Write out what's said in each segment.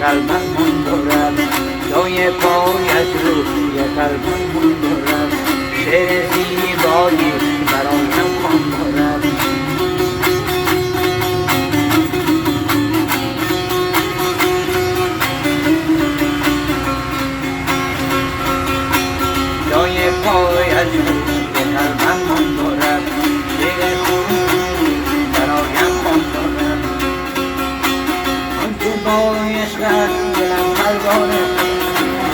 قلبم مندارم، جای پایش روی قلبم مندارم، شعر زیبایی برایم خوان دارم. جای پایش روی قلبم مندارم، شعر خوبی برایم خوان دارم. آنکه با عشقت دلم پروانه شد،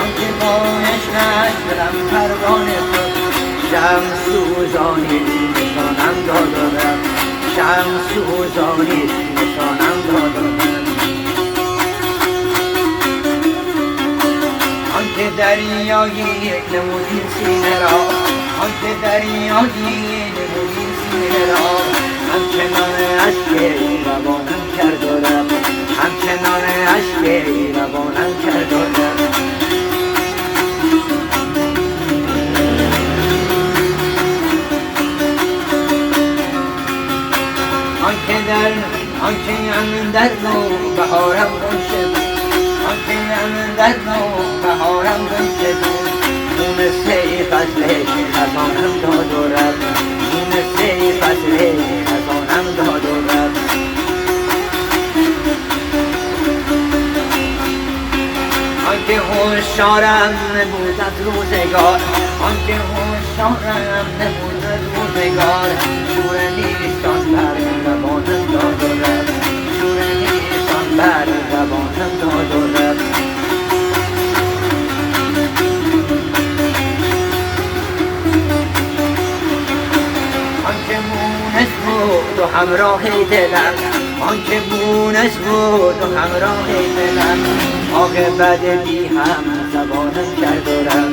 آنکه با عشقت دلم پروانه شد، شمع سوزانی نشانم دادم، شمع سوزانی نشانم دادم. آنکه دریایی نمودی سینه را، آنکه دریایی نمودی سینه را، همچنان اشک روانم کردارم، همچنان اشک روانم کردارم. آنکه اندر نو بهارم گنچه بود، آنکه اندر نو بهارم گنچه بود، خون سی فصل خزانم داد و رفت، خون سی فصل خزانم داد و رفت. آنکه هوشیارم نبود از روزگار، آنکه هوشیارم نبود از روزگار، شور نیستان بر زبانم داد و رفت، شور نیستان بر زبانم داد و رفت. آنکه مونس بود و همراه دلم، آنکه مونس بود و همراه دلم، عاقبت بی هم زبانم کردارم،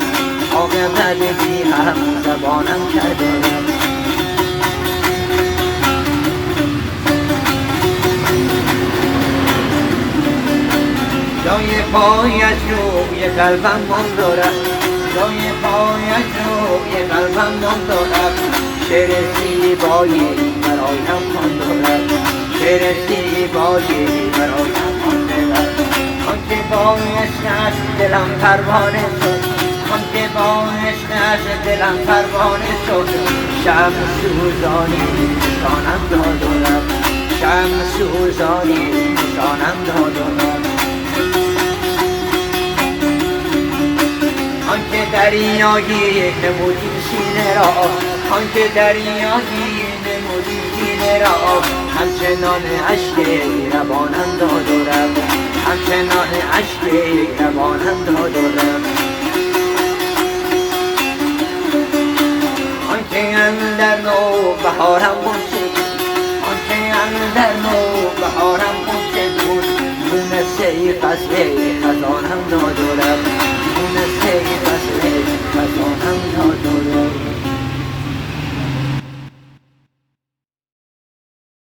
عاقبت بی هم زبانم کردارم. جای پایش روی قلبم مندارم، جای پایش روی قلبم مندارم، شعر زیبایی برایم خوان دارم، شعر زیبایی برایم خوان دارم. آنکه با عشقش دلم پروانه شد، آنکه با عشقش دلم پروانه شد، شمع سوزانی نشانم داد و رفت، شمع سوزانی نشانم داد و رفت. آنکه دریایی نمودی سینه را، آنکه دریایی نمودی سینه را، همچنان اشک روانم داد و رفت، همچنان اشک روانم داد و رفت. آنکه اندر نو بهارم گنچه بود، آنکه اندر نو بهارم گنچه بود، خون سی فصل خزانم داد